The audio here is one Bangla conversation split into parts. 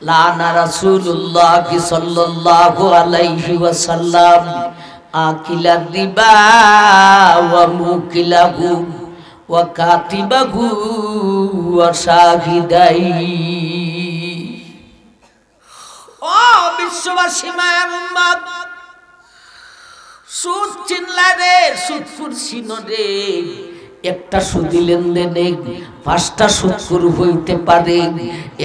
লানা রাসূলুল্লাহ সাল্লাল্লাহু আলাইহি ওয়াসাল্লাম আকিলার রিবা ওয়া মুকিলাহু ওয়া কাতিবাহু ওয়া শাহিদাই। ও বিশ্ববাসী মায়ের উম্মত, সুদ চিনলা রে, সুদ কুরসিন রে। একটা সুদি লেনদেনে 5টা সুদখোর হইতে পারে।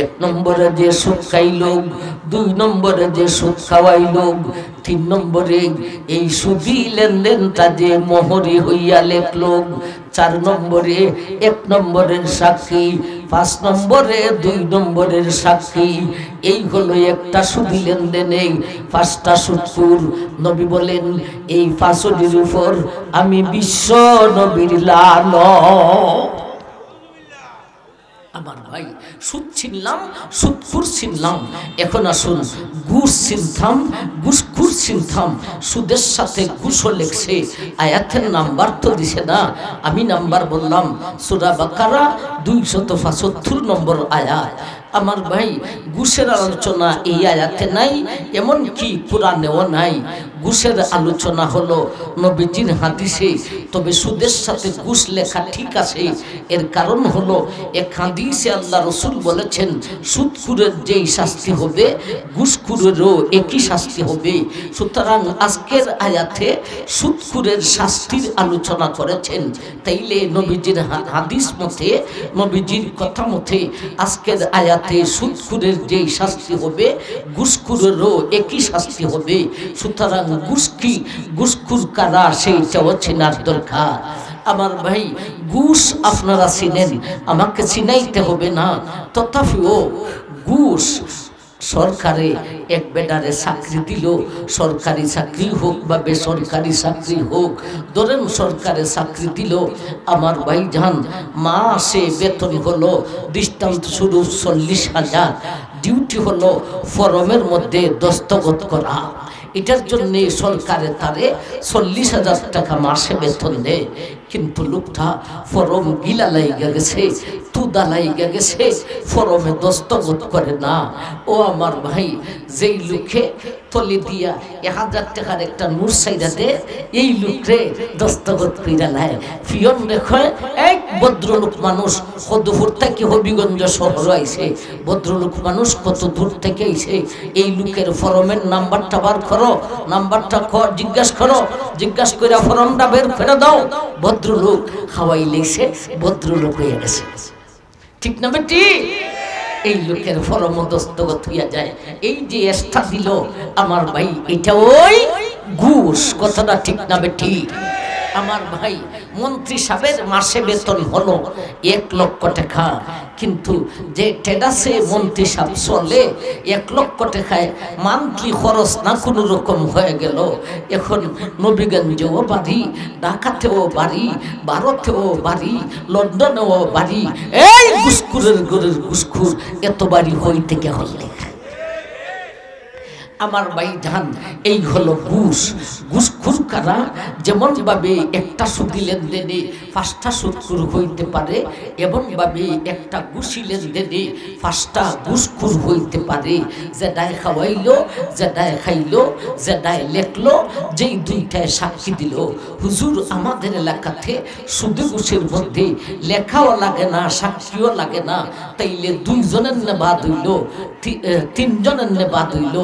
1 নম্বরে যে সুদ খাইল, 2 নম্বরে যে সুদ খাওয়াইল, 3 নম্বরে এই সুদি লেনদেনটা যে মোহরি হইয়া লেখল, 4 নম্বরে 1 নম্বরের সাক্ষী, 5 নম্বরে 2 নম্বরের সাক্ষী। এই হলো একটা সুদি লেনদেনে 5টা সুদখোর। নবী বলেন এই 5টির উপর আমি বিশ্ব নবীর লানত। আমার ভাই, সুদ চিনলাম, সুদখোর চিনলাম, এখন আসুন ঘুষ চিনতাম, ঘুষখোর চিনতাম। সুদের সাথে ঘুষও লেখছে, আয়াতের নাম্বার তো দিছে না, আমি নাম্বার বললাম সূরা বাকারা 275 নম্বর আয়াত। আমার ভাই, ঘুষের আলোচনা এই আয়াতে নাই, এমন কি কোরআনেও নাই। ঘুষের আলোচনা হলো নবীজির হাদিসে, তবে সুদের সাথে ঘুষ লেখা ঠিক আছে। এর কারণ হলো এক হাদিসে আল্লাহ রসুল বলেছেন সুদখোরের যেই শাস্তি হবে ঘুষখোরেরও একই শাস্তি হবে। সুতরাং আজকের আয়াতে সুদখোরের শাস্তির আলোচনা করেছেন। তাইলে নবীজির হাদিস মতে, নবীজির কথা মতে আজকের আয়াত সুদখোরের যেই শাস্তি হবে ঘুষখোরেরও একই শাস্তি হবে। সুতরাং ঘুষ কি, ঘুষখোর কারা সেইটাও চেনার দরকার। আমার ভাই, ঘুষ আপনারা চিনেন, আমাকে চিনাইতে হবে না। তথাপিও ঘুষ, সরকারে এক বেডারে চাকরি দিল, সরকারি চাকরি হোক বা বেসরকারি চাকরি হোক, ধরেন সরকারে চাকরি দিল, আমার ভাইজান মাসে বেতন হলো দৃষ্টান্ত স্বরূপ 40,000, ডিউটি হলো ফরমের মধ্যে দস্তখত করা। এটার জন্যে সরকারে তারে 40,000 টাকা মাসে বেতন দেয়। কিন্তু লোকটা ফরম গিলা লাইগা গেছে, তুদা লাইগা গেছে, ফরমে দস্তখত করে না। ও আমার ভাই, যেই লোকে তলি দিয়া 1000 টাকার একটা নোট সাইডা দে, এই লোকরে দস্তখত কইরা লাই। পিয়ন দেখে এক ভদ্রলোক মানুষ কত দূর থেকে হবিগঞ্জ শহর আইছে, ভদ্রলোক মানুষ কত দূর থেকে আইছে, এই লোকের ফরমের নাম্বারটা বার করো, নাম্বারটা জিজ্ঞাসা করো, জিজ্ঞাসা করে ফরমটা বের করে দাও। ভদ্রলোক খাওয়াই লেছে, ভদ্রলোক হয়ে গেছে। ঠিক না বেটি? এই লোকের ফরম দস্তখত হইয়া যায়। এই যে এস্টা দিল আমার ভাই, এটা ওই ঘুষ। কথাটা ঠিক না বেটি? আমার ভাই, মন্ত্রী সাহেবের মাসে বেতন হলো 1 লক্ষ টাকা, কিন্তু যে টেডাসে মন্ত্রী সাহেব চলে 1 লক্ষ টাকায় মান্থলি খরচ না কোনো রকম হয়ে গেল। এখন নবীগঞ্জেও বাড়ি, ঢাকাতেও বাড়ি, ভারতেও বাড়ি, লন্ডনেও বাড়ি। এই ঘুষখোরের ঘরের ঘুষখোর এত বাড়ি হইতে কে হলে? আমার ভাইজান, এই হলো ঘুষ। ঘুষখোর কারা? যেমন ভাবে একটা সুদি লেনদেনে 5টা সুদখোর হইতে পারে, এমন ভাবে একটা ঘুষি লেনদেনে 5টা ঘুষখোর হইতে পারে। যেটায় খাওয়াইলো, যেটায় খাইলো, যেটায় লেখলো, যেই 2টায় সাক্ষী দিল। হুজুর, আমাদের এলাকাতে সুদে ঘুষের মধ্যে লেখাও লাগে না, সাক্ষীও লাগে না। তাইলে 2 জনের নে বাদ হইল, 3 জনের নে বাদ হইল,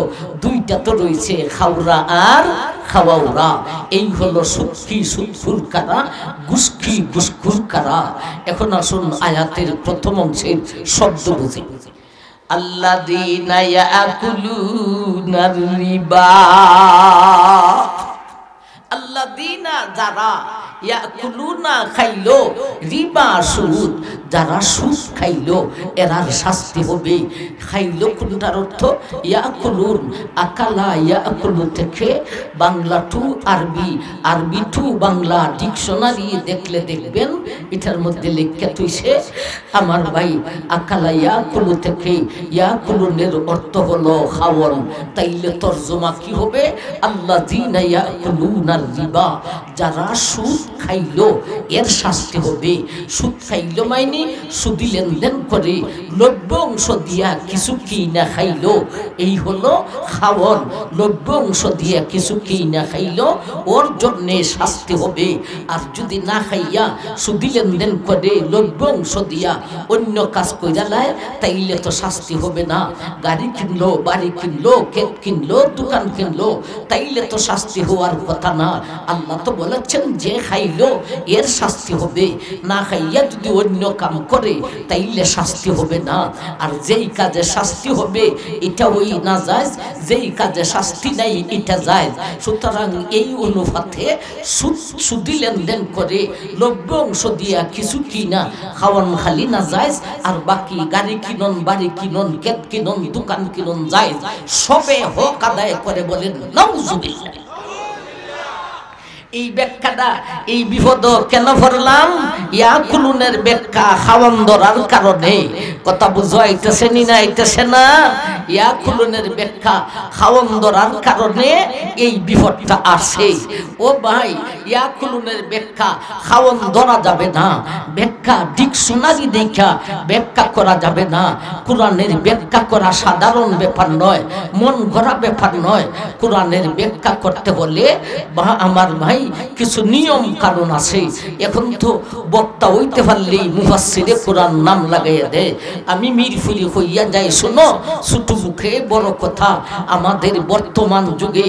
2টা তো রয়েছে, খাওরা আর খাওয়াওরা। এই হলো সুদকি, সুদখোর কারা, ঘুষকি, ঘুষখোর কারা। এখন আসুন আয়াতের প্রথম অংশের শব্দ বুঝি। আল্লাযীনা ইয়াকুলুনার রিবা, আল্লাযীনা যারা, ইয়াকুলুনা খাইলো, রিবা সুদ, যারা সুদ খাইলো এরার শাস্তি হবে। খাইলো কোনটার অর্থ? ইয়াকুলুন, আকালা ইয়াকুলু থেকে বাংলা টু আরবি, আরবি টু বাংলা ডিকশনারি দেখলে দেখবেন এটার মধ্যে লেখা তুইছে আমার ভাই, আকালা ইয়াকুলু থেকে ইয়াকুলুনের অর্থ হলো খাওয়ান। তাইলে তরজমা কি হবে? আল্লাযীনা ইয়াকুলুনার রিবা, যারা সুদ খাইলো এর শাস্তি হবে। সুদ খাইলো মাইনে সুদি লেনদেন করে লভ্য অংশ দিয়া কিছু কি না খাইলো, এই হলো খাওয়ন। লভ্য অংশ দিয়া কিছু কি না খাইলো ওর জন্যে শাস্তি হবে। আর যদি না খাইয়া সুদি লেনদেন করে লভ্য অংশ দিয়া অন্য কাজ কইরা লায়, তাইলে তো শাস্তি হবে না। গাড়ি কিনলো, বাড়ি কিনলো, ক্ষেত কিনলো, দোকান কিনলো, তাইলে তো শাস্তি হওয়ার কথা না। আল্লাহ তো বলেছেন যে খাইলো এর শাস্তি হবে, না খাইয়া যদি অন্য কাম করে তাইলে শাস্তি হবে না। আর যেই কাজে শাস্তি হবে এটা ওই না যায়, যেই কাজে শাস্তি নাই এটা যায়। সুতরাং এই অনুপাতে সুদি লেনদেন করে লভ্য অংশ দিয়া কিছু কিনা খাওয়ান খালি না যায়, আর বাকি গাড়ি কিনন, বাড়ি কিনন, ক্ষেত কিনন, দোকান কিনন যায়, সবে হক আদায় করে বলেন নাউজুবিল্লাহ। এই ব্যাখ্যাটা, এই বিপদ কেন পড়লাম? ইয়াকুলুনের ব্যাখ্যা খাওয়ান ধরার কারণে। কথা বুঝাইতেছে না? আইতেছে না? ইয়াকুলুনের ব্যাখ্যা খাওয়ান ধরার কারণে এই বিপদটা আসে। ও ভাই, ইয়াকুলুনের ব্যাখ্যা খাওয়ান ধরা যাবে না, ব্যাখ্যা ডিকশনারি দেখা ব্যাখ্যা করা যাবে না। কোরআনের ব্যাখ্যা করা সাধারণ ব্যাপার নয়, মন গড়া ব্যাপার নয়। কোরআনের ব্যাখ্যা করতে হলে আমার ভাই কিছু নিয়ম কানুন আছে। এখন তো বক্তা হইতে পারলেই মুফাসসিরে কোরআন নাম লাগাইয়া দেয়। আমি মিরফুরি হইয়া যাই, শোনো ছোট মুখে বড় কথা। আমাদের বর্তমান যুগে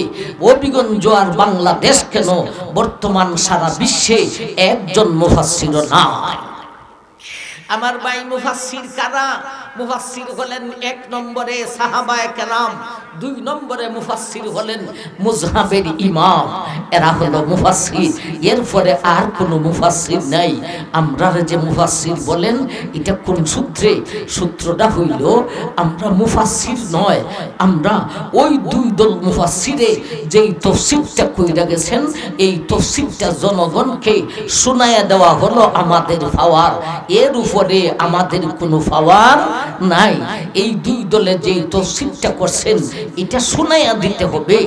অভিগঞ্জ আর বাংলাদেশ কেন, বর্তমান সারা বিশ্বে একজন মুফাসসির নাই। আমার ভাই মুফাসসির কারা? মুফাসসির হলেন এক নম্বরে সাহাবায়ে কেরাম, দুই নম্বরে মুফাসসির হলেন মুযহাবের ইমাম, এরা হলো মুফাসসির। এরপরে আর কোনো মুফাসসির নাই। আমরা যে মুফাসসির বলেন এটা কোন সূত্রে? সূত্রটা হইল আমরা মুফাসসির নয়, আমরা ওই দুই দল মুফাসসিরে যেই তাফসীরটা কইরা গেছেন এই তাফসীরটা জনগণকে শোনায়া দেওয়া হলো আমাদের পাওয়ার। এর উপরে আমাদের কোনো পাওয়ার নাই। এই দুই দলে যে তাফসীরটা করছেন এটা শোনায়া দিতে হবে।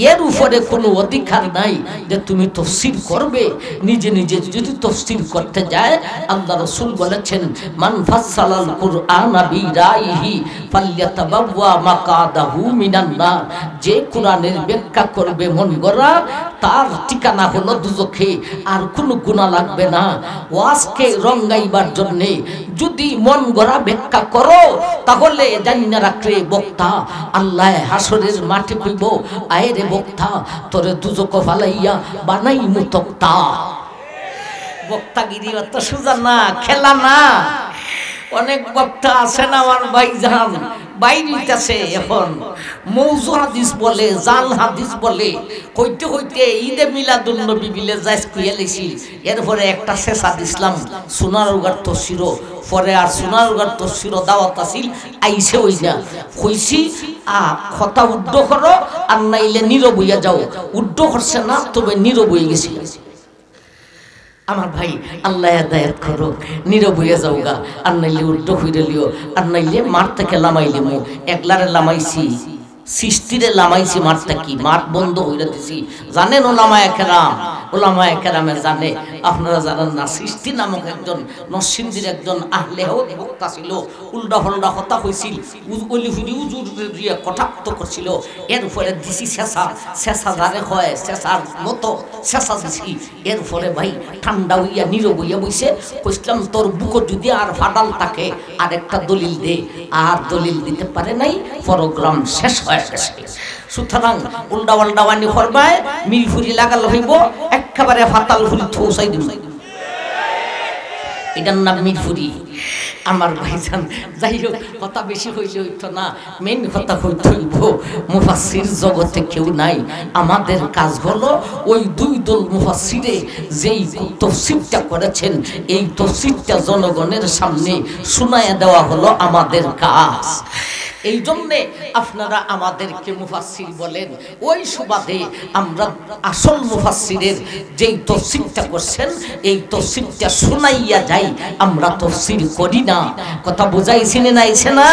এর উপরে কোনো অধিকার নাই যে তুমি তাফসীর করবে। নিজে নিজে যদি তাফসীর করতে যায়, আল্লাহ রাসূল বলেছেন মান ফাসসালাল কুরআনা বিরাইহি ফালইয়াতাবাওয়া মাকাদাহু মিনান নার। যে কোরআনের ব্যাখ্যা করবে মন গড়া, তার ঠিকানা হলো দুজখে, আর কোনো গুনাহ লাগবে না। ওয়াজকে রঙ্গাইবার জন্য যদি মন গড়া ব্যাখ্যা করো, তাহলে জানিনা রাখলে বক্তা আল্লাহ হাসরের মাঠে কইব, আয় রে বক্তা তোরে দুজক ফালাইয়া বানাই মুতক্তা। বক্তাগিরি অত সোজা না, খেলা না। অনেক বক্তা আছেন আমার ভাইজান, বাইরিতেছে এখন মৌজু হাদিস বলে, জাল হাদিস বলে, কইতে কইতে ঈদে মিলাদুন নবী বিলে যাইস কইয়া লেছি। এরপরে একটা শেষা দিছিলাম সোনারগাঁর তফসির, পরে আর সোনারগাঁর তফসির দাওয়াত আসিল, আইসে ওই না কইছি কথা উদ্ধ করো, আর নাইলে নীরব হইয়া যাও। উদ্ধ করছে না, তবে নীরব হয়ে গেছি। আমার ভাই আল্লাহ হেদায়েত করো, নীরব হইয়া যাও গা, আর নাইলে উল্টো হইরে লিও, আর নাইলে মাঠ থেকে লামাইলে মো একলারে লামাইছি, সৃষ্টিরে লামাইছি, মাঠটা কি মাঠ বন্ধ হইরে দিছি। জানেন ওলামায়ে কেরাম, ওলামায়ে কেরামে জানে, আপনারা জানেন না। সৃষ্টি নামক একজন নরসিংদীর একজন আহলে হক বক্তা ছিল, উল্টা পাল্টা কথা কইছিল, অলিফুলি উজুর দিয়ে কটাক্ত করছিল। এর ফলে দিছি শেষা, শেষা যারে হয় শেষার মতো শেষা দিছি। এর ফলে ভাই ঠান্ডা হইয়া নীরব হইয়া বইছে। কইছিলাম তোর বুকত যদি আর ফাটাল থাকে আর একটা দলিল দে, আর দলিল দিতে পারে নাই, প্রোগ্রাম শেষ হয়ে গেছে। সুতরাং উল্টা পাল্টা বানি করবায় মিলফুরি লাগাল হইব, একেবারে ফাতাল ফুরি থৌসাই দিব, এটার নাম মিরফুরি। আমার ভাইজান যাই হোক, কথা বেশি হইলে হইতো না, মেন কথা হইতে হইব মুফাসসির জগতে কেউ নাই। আমাদের কাজ হলো ওই দুই দল মুফাসসিরে যেই তাফসীরটা করেছেন এই তাফসীরটা জনগণের সামনে শোনায়া দেওয়া হলো আমাদের কাজ। এই জন্যে আপনারা আমাদেরকে মুফাসসির বলেন। ওই সুবাদে আমরা আসল মুফাসসিরের যেই তাফসীরটা করছেন এই তাফসীরটা শোনাইয়া যাই, আমরা তাফসীর করি না। কথা বুঝাইছেন না? আইছে না?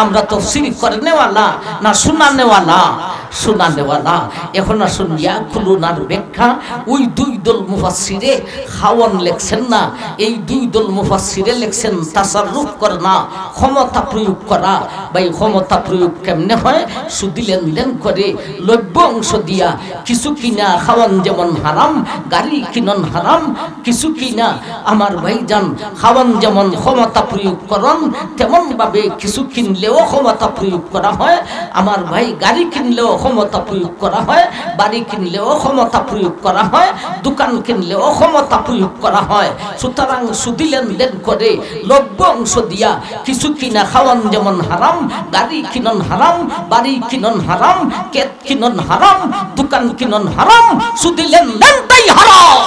আমরা তাফসীর করনেওয়ালা না শোনানেওয়ালা? শোনানেওয়ালা। এখন আসুন ইয়াকুলুনার ব্যাখ্যা। ওই দুই দল মুফাসসিরে খাওয়ান লেখছেন না, এই দুই দল মুফাসসিরে লেখছেন তাসাররুফ করা না, ক্ষমতা প্রয়োগ করা। ভাই ক্ষমতা প্রয়োগ কেমনে হয়? সুদি লেনদেন করে লভ্য অংশ দিয়া কিছু কিনা খাওয়ান, যেমন হারাম, গাড়ি কিনন হারাম, কিছু কিনা আমার ভাইজান খাওয়ান যেমন ক্ষমতা প্রয়োগ করেন, তেমন ভাবে কিছু কিনলেও ক্ষমতা প্রয়োগ করা হয়। আমার ভাই গাড়ি কিনলেও ক্ষমতা প্রয়োগ করা হয়, বাড়ি কিনলেও ক্ষমতা প্রয়োগ করা হয়, দোকান কিনলেও ক্ষমতা প্রয়োগ করা হয়। সুতরাং সুদি লেনদেন করে লভ্য অংশ দিয়া কিছু কিনা খাওয়ান যেমন হারাম, গাড়ি কিনন হারাম, বাড়ি কিনন হারাম, ক্ষেত কিনন হারাম, দোকান কিনন হারাম, সুদি লেনদেনটাই হারাম।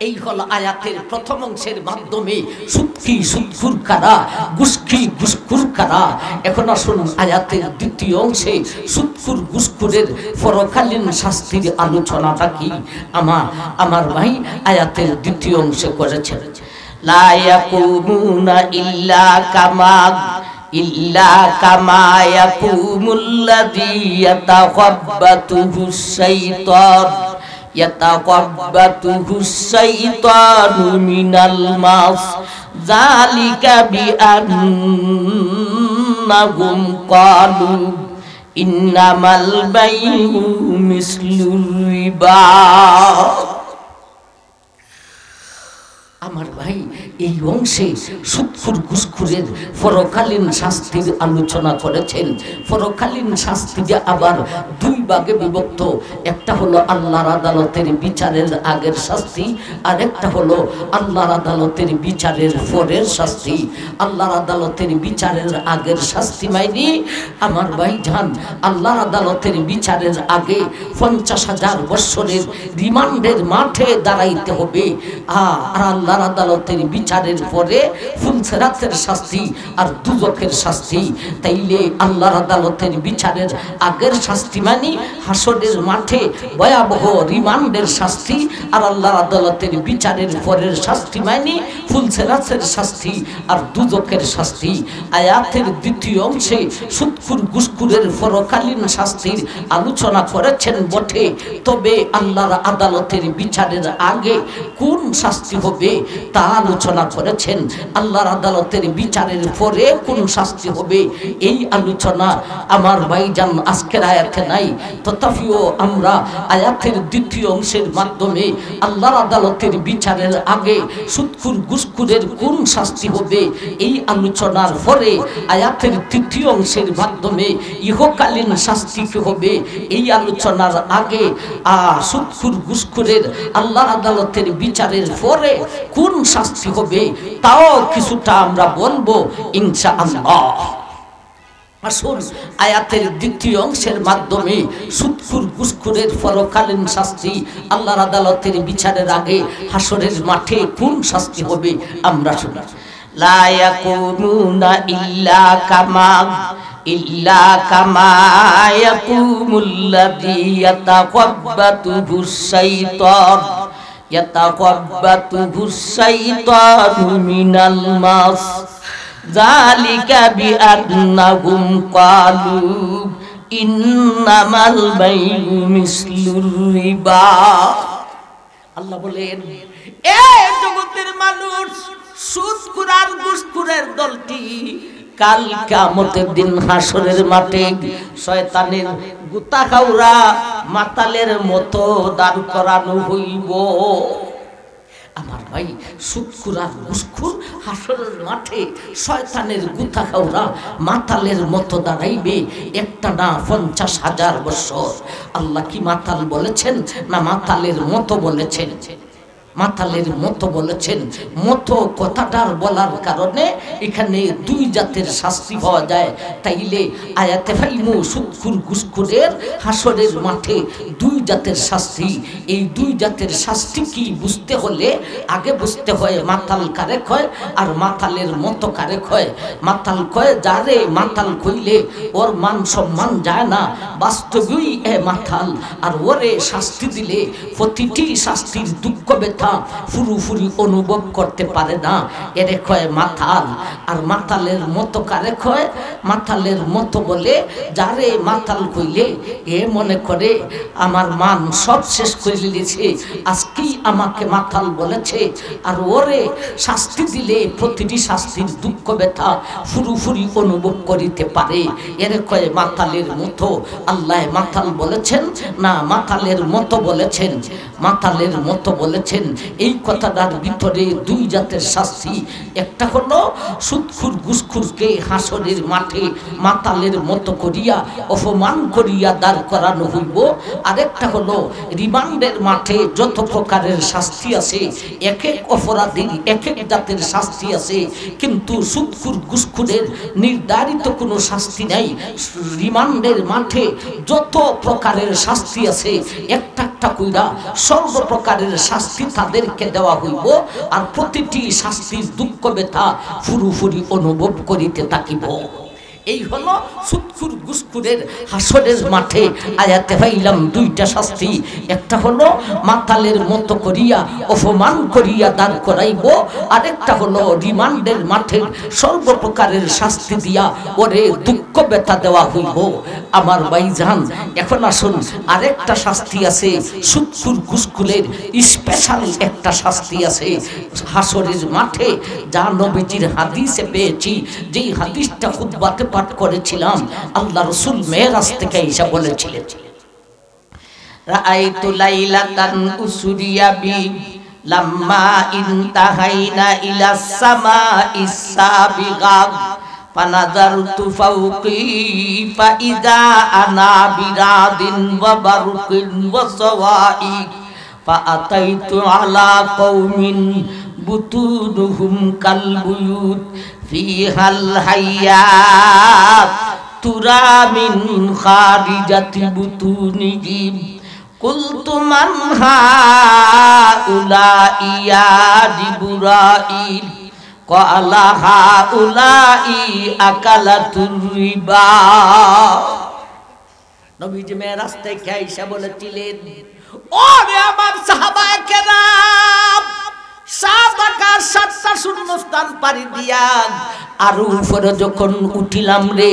এই হল আয়াতের প্রথম অংশের মাধ্যমে সুদকি সুদখুর কারা, গুসকি গুসখুর কারা। এখন আসুন আয়াতের দ্বিতীয় অংশে সুদখুর গুসখুরের পরকালীন শাস্তির আলোচনাটা কি আমার ভাই আয়াতের দ্বিতীয় অংশে করেছেন। লা ইয়াকুমুনা ইল্লা কামা ইয়াকুমুল্লাযী ইয়াতাখাব্বাতুহুশ শাইতানু মিনাল মাস যালিকা বিআন্নাহুম ক্বালু ইন্নামাল বাইউ মিসলুর রিবা। আমার ভাই এই অংশে সুদখুর ঘুষখুরের পরকালীন শাস্তির আলোচনা করেছেন। পরকালীন শাস্তিটা আবার দুই ভাগে বিভক্ত। একটা হলো আল্লাহর আদালতের বিচারের আগের শাস্তি, আর একটা হলো আল্লাহর আদালতের বিচারের পরের শাস্তি। আল্লাহর আদালতের বিচারের আগের শাস্তি মাইনি আমার ভাই জান, আল্লাহর আদালতের বিচারের আগে 50,000 বৎসরের রিমান্ডের মাঠে দাঁড়াইতে হবে। আর আল্লাহর আদালতের বিচারের পরে ফুলসেরাতের শাস্তি আর দুজকের শাস্তি। তাইলে আল্লাহর আদালতের বিচারের আগের শাস্তি মানে হাসরের মাঠে ভয়াবহ রিমান্ডের শাস্তি, আর আল্লাহর আদালতের বিচারের পরের শাস্তি মানে ফুলসেরাতের শাস্তি আর দুজকের শাস্তি। আয়াতের দ্বিতীয় অংশে সুদখুর গুসখুরের পরকালীন শাস্তির আলোচনা করেছেন বটে, তবে আল্লাহর আদালতের বিচারের আগে কোন শাস্তি হবে তা আলোচনা করেছেন। আল্লাহর আদালতের বিচারের পরে কোন শাস্তি হবে এই আলোচনা আমার ভাইজান আজকের আয়াতে নাই। তথাপিও আমরা আয়াতের দ্বিতীয় অংশের মাধ্যমে আল্লাহর আদালতের বিচারের আগে সুদখুর গুসখুরের কোন শাস্তি হবে এই আলোচনার পরে আয়াতের তৃতীয় অংশের মাধ্যমে ইহকালীন শাস্তি কি হবে এই আলোচনার আগে সুদখুর গুসখুরের আল্লাহর আদালতের বিচারের পরে কোন শাস্তি হবে তাও কিছুটা আমরা বলবো ইনশাআল্লাহ। আসুন আয়াতের দ্বিতীয় অংশের মাধ্যমে সুদখুর গুসখুরের পরকালীন শাস্তি, আল্লাহর আদালতের বিচারের আগে হাসরের মাঠে কোন শাস্তি হবে আমরা শুনি। লা ইয়াকুমুনা ইল্লা কামা ইয়াকুমুল্লাযী ইয়াতাখাব্বাতুহুশ শাইতানু মিনাল মাস যালিকা বিআন্নাহুম ক্বালু ইন্নামাল বাইউ মিসলুর রিবা। আল্লাহ বলেন, এ জগতের মানুষ, সুদখুর আর ঘুষখুরের দলটি কাল কিয়ামতের দিন হাসরের মাঠে শয়তানের গুতা খাওরা মাতালের মতো দাঁড় করানো হইব। আমার ভাই সুদখুর আর ঘুষখুর হাসরের মাঠে শয়তানের গুতা খাওরা মাতালের মতো দাঁড়াইবে, একটা না 50,000 বছর। আল্লাহ কি মাতাল বলেছেন না মাতালের মতো বলেছেন? মাতালের মতো বলেছেন। মতো কথাটার বলার কারণে এখানে দুই জাতের শাস্তি পাওয়া যায়। তাইলে আয়াতে ফাইমু সুদখুর ঘুষখুরের হাসরের মাঠে দুই জাতের শাস্তি। এই দুই জাতের শাস্তি কি বুঝতে হলে আগে বুঝতে হয় মাতাল কারে কয় আর মাতালের মতো কারে কয়। মাতাল কয় যারে মাতাল কইলে ওর মান সম্মান যায় না, বাস্তবেই এ মাতাল। আর ওরে শাস্তি দিলে প্রতিটি শাস্তির দুঃখ ব্যথা ব্যথা পুরোপুরি অনুভব করতে পারে না, এরে কয় মাতাল। আর মাতালের মতো কারে কয়? মাতালের মতো বলে যারে মাতাল কইলে এ মনে করে আমার মান সব শেষ করে দিয়েছে, আজকেই আমাকে মাতাল বলেছে। আর ওরে শাস্তি দিলে প্রতিটি শাস্তির দুঃখ ব্যথা পুরোপুরি অনুভব করিতে পারে, এর কয় মাতালের মতো। আল্লাহ মাতাল বলেছেন না মাতালের মতো বলেছেন? মাতালের মতো বলেছেন। এই কথাটার ভিতরে দুই জাতের শাস্তি, একটা হলো সুদখুর ঘুষখুরকে হাসরের মাঠে মাতালের মতো করিয়া অপমান করিয়া দাঁড় করানো হইব, আরেকটা হলো রিমান্ডের মাঠে যত প্রকারের শাস্তি আছে, এক এক অপরাধীর এক এক জাতের শাস্তি আছে, কিন্তু সুদখুর ঘুষখুরের নির্ধারিত কোনো শাস্তি নাই। রিমান্ডের মাঠে যত প্রকারের শাস্তি আছে একটা একটা কইরা সর্বপ্রকারের শাস্তি তাদেরকে দেওয়া হইব, আর প্রতিটি শাস্তির দুঃখ ব্যথা পুরোপুরি অনুভব করিতে থাকিব। এই হলো সুদখুর ঘুষখুরের হাসরের মাঠে আয়াতে পাইলাম দুইটা শাস্তি, একটা হলো মাতালের মতো করিয়া অপমান করিয়া দাঁড় করাইব, আরেকটা হলো রিমান্ডের মাঠের সর্বপ্রকারের শাস্তি দিয়া ওরে দুঃখ ব্যথা দেওয়া হইব। আমার ভাইজান এখন আসুন, আরেকটা শাস্তি আছে সুদখুর ঘুষখুরের স্পেশাল একটা শাস্তি আছে হাসরের মাঠে, যা নবীজির হাদিসে পেয়েছি, যেই হাদিসটা খুতবাতে পাঠ করেছিলাম, আল্লাহ রাসূল মেরাজ থেকে এসে বলেছিলেন, রাআইতু লাইলাতান উসরিয়া বি লাম্মা ইনতাহাইনা ইলাস সামাইস সাবিগা ফানাযারতু ফাওকি ফাইযা আনা বিরাদিন ওয়া বারকিন ওয়া সাওয়াই ফাআতাইতু আলা কওমিন বুতুনুহুম কালবুয়ুত ফিহাল হাইয়াত তুরা মিন খারিজাতি বুতুনিহিম কুলতু মান হাউলাই ইয়া জিবরাইল ক্বালা হাউলাই আকালাতুর রিবা। নবীজি মেরাজ থেকে আয়েশা বলেছিলেন, ও রে আমার সাহাবায়ে কেরাম, সাত আকাশ সাতটা শূন্যস্থান পাড়ি দিয়া আর উপরে যখন উঠিলাম রে,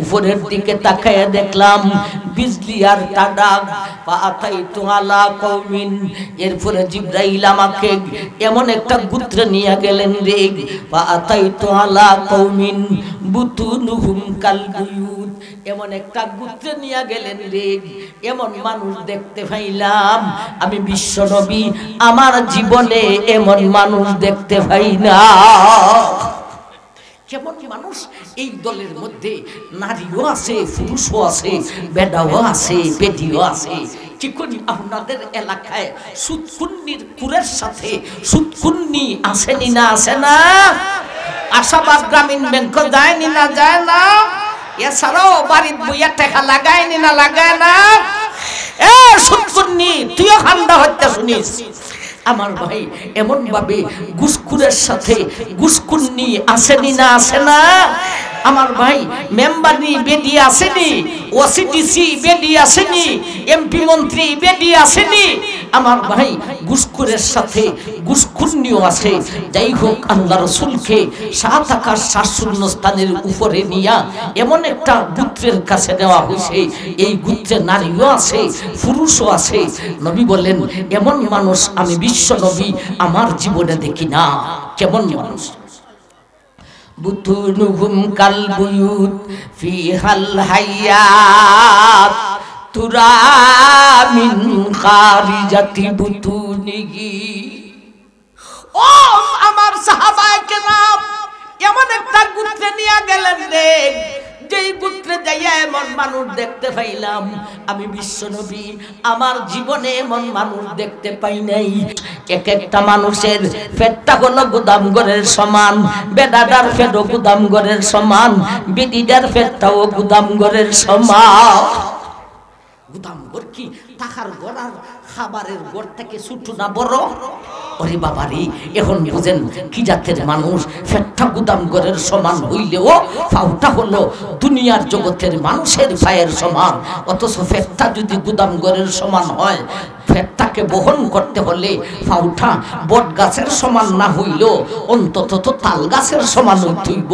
উপরের দিকে তাকায় দেখলাম বিজলি আর টাডাক। ফাআতাইতু আলা কওমিন, এরপরে জিবরাইল আমাকে এমন একটা গোত্রে নিয়ে গেলেন রে, ফাআতাইতু আলা কওমিন বুতুনুহুম কালবুয়ুত, এমন একটা গোত্রে নিয়ে গেলেন রে, এমন মানুষ দেখতে পাইলাম আমি বিশ্ব নবী আমার জীবনে এমন মানুষ দেখতে পাই না। কেমন মানুষ? এই দলের মধ্যে নারীও আছে, পুরুষও আছে, বেডাও আছে, বেটিও আছে। কি করি আপনাদের এলাকায় সুদকুন্নির কুরের সাথে সুদকুন্নি আসেনি না? আসে না? আশাবাদ গ্রামীণ ব্যাংক যায়নি না? যায় না? এছাড়াও বাড়ির বইয়া টাকা লাগায়নি না? লাগায় না? এ সুদকুন্নি তুইও ঠান্ডা হইতে শুনিস। আমার ভাই এমন ভাবে ঘুষখুরের সাথে ঘুষকুন্নি আসেনি না? আসে না? আমার ভাই মেম্বারি বেডি আসেনি, ওসিডিসি বেডি আসেনি, এমপি মন্ত্রী বেডি আসেনি। আমার ভাই ঘুষখুরের সাথে ঘুষকুন্নিও আছে। যাই হোক, আল্লাহ রাসূলকে সাত আকাশ সাত শূন্য স্থানের উপরে নিয়া এমন একটা গোত্রের কাছে নেওয়া হয়েছে, এই গোত্রে নারীও আছে, পুরুষও আছে। নবী বলেন, এমন মানুষ আমি বিশ্ব নবী আমার জীবনে দেখি না। কেমন মানুষ? বুতুনুহুম কালবুয়ুত ফিহাল হাইয়াত তুরা মিন খারিজাতি বুতুনিহি। ও আমার সাহাবায়ে কেরাম, এমন একটা গোত্রে নিয়ে গেলেন রে, যেই গোত্রে যাইয়া এমন মানুষ দেখতে পাইলাম আমি বিশ্ব নবী আমার জীবনে এমন মানুষ দেখতে পাই নাই। এক একটা মানুষের পেটটা হলো গুদামঘরের সমান, বেডাদার পেটও গুদামঘরের সমান, বেডিদার পেটটাও গুদামঘরের সমান। গুদামঘর কি টাকার ঘর আর খাবারের ঘর থেকে ছোট না বড়? ওরে বাবারে, এখন বুঝেন কি জাতের মানুষ। পেটটা গুদামঘরের সমান হইলেও পাওটা হলো দুনিয়ার জগতের মানুষের পায়ের সমান, অথচ পেটটা যদি গুদামঘরের সমান হয় ফেটটাকে বহন করতে হলে পাউটা বট গাছের সমান না হইল অন্তত তো তাল গাছের সমান হইব,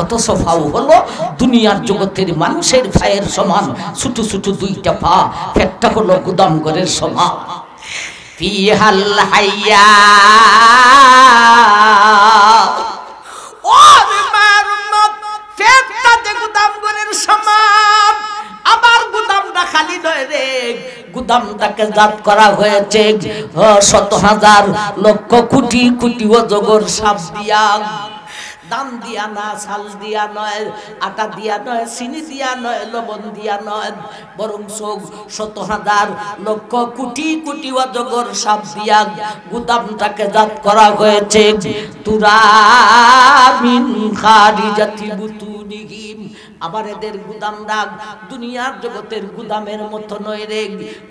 অথচ ফাউ হলো দুনিয়ার জগতের মানুষের পায়ের সমান, ছোট ছোট দুইটা পা, ফেটটা হলো গুদামঘরের সমান। ফিহাল হাইয়া ও বিমার উম্মত, ফেটটাতে গুদামঘরের সমান। আবার গুদামটা খালি নয় রে, গুদামটাকে জাত করা হয়েছে শত হাজার লক্ষ কোটি কোটি অজগর সাপ দিয়া। দাম দিয়া না, চাল দিয়া নয়, আটা দিয়া নয়, চিনি দিয়া নয়, লবণ দিয়া নয়, বরং শত হাজার লক্ষ কোটি কোটি অজগর সাপ দিয়া গুদামটাকে জাত করা হয়েছে। তুরা মিন খারিজাতি বুতুনিহিম, আবার এদের গুদাম ডাক দুনিয়ার জগতের গুদামের মতো নয় রে।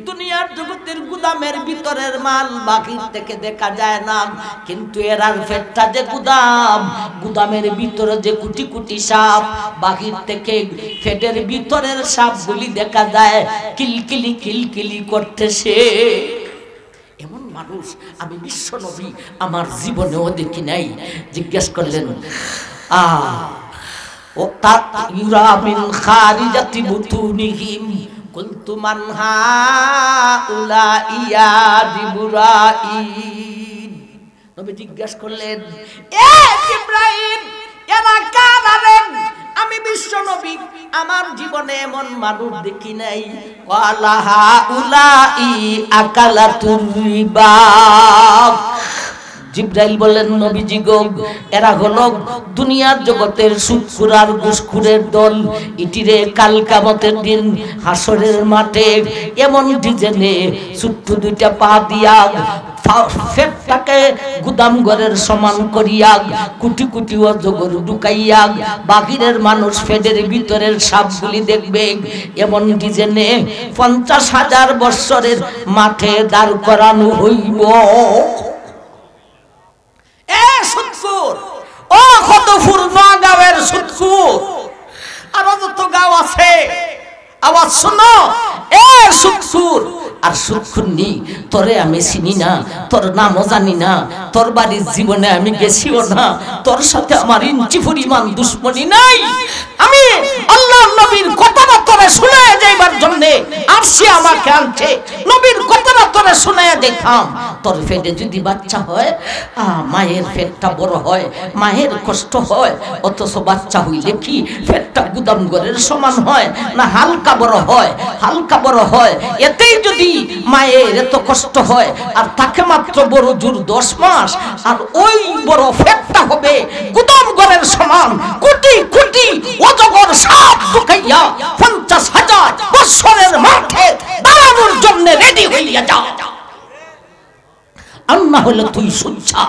দুনিয়ার জগতের গুদামের ভিতরের মাল বাহির থেকে দেখা যায় না, কিন্তু এরার পেটটা যে গুদাম, গুদামের ভিতরে যে কোটি কোটি সাপ, বাহির থেকে পেটের ভিতরের সাপগুলি দেখা যায় কিলকিলি কিলকিলি করতেছে। এমন মানুষ আমি বিশ্ব নবী আমার জীবনেও দেখি নাই। জিজ্ঞেস করলেন ও তারা মিন খারিজাতি বুতুনিহিম, কুলতু মান হাউলা ইয়া জিবরাইল। নবী জিজ্ঞেস করলেন, এ জিবরাইল, এরা কারা রে? আমি বিশ্ব নবী আমার জীবনে এমন মানুষ দেখি নাই। ওয়ালা হাউলাই আকালাতুর রিবা। জিবরাইল বললেন, নবীজি গো, এরা হলো দুনিয়ার জগতের সুদখোর আর ঘুষখোরের দল। ইটিরে কাল কিয়ামতের দিন হাসরের মাঠে এমন ডিজাইনে ছোট্ট দুইটা পা দিয়া ফেটটাকে গুদাম ঘরের সমান করিয়া কোটি কোটি অজগর ঢুকাইয়া বাহিরের মানুষ ফেটের ভিতরের সাপগুলি দেখবে। এমন ডিজাইনে 50,000 বৎসরের মাঠে দাঁড় করানো হইব। ও কতপুর নগাঁওয়ের সুদখোর, আরো যত গাঁও আছে, আওয়াজ শোনো। এ সুদখোর আর সুদখুন্নি, তোরে আমি চিনি না, তোর নামও জানি না, তোর বাড়ির জীবনে আমি গেছিও না, তোর সাথে আমার ইঞ্চি পরিমাণ দুশ্মনী নাই। আমি আল্লাহর নবীর কথাটা তোরে শুনায় যাইবার জন্য আসছি, আমাকে আনছে। নবীর কথাটা তোরে শুনায় দেখাম। তোর পেটে যদি বাচ্চা হয়, মায়ের পেটটা বড় হয়, মায়ের কষ্ট হয়, অথচ বাচ্চা হইলে কি পেটটা গুদাম ঘরের সমান হয় না হালকা বড় হয়? হালকা বড় হয়। এতেই যদি মায়ের এত কষ্ট হয়, আর তাকে মাত্র বড় জোর 10 মাস, আর ওই বড় পেটটা হবে গুদাম ঘরের সমান, কোটি কোটি অজগর সাপ ঢুকাইয়া 50,000 বৎসরের মাঠে দাঁড়ানোর জন্য রেডি হইয়া যা। আল্লাহ হলো তুই সুচ্ছা।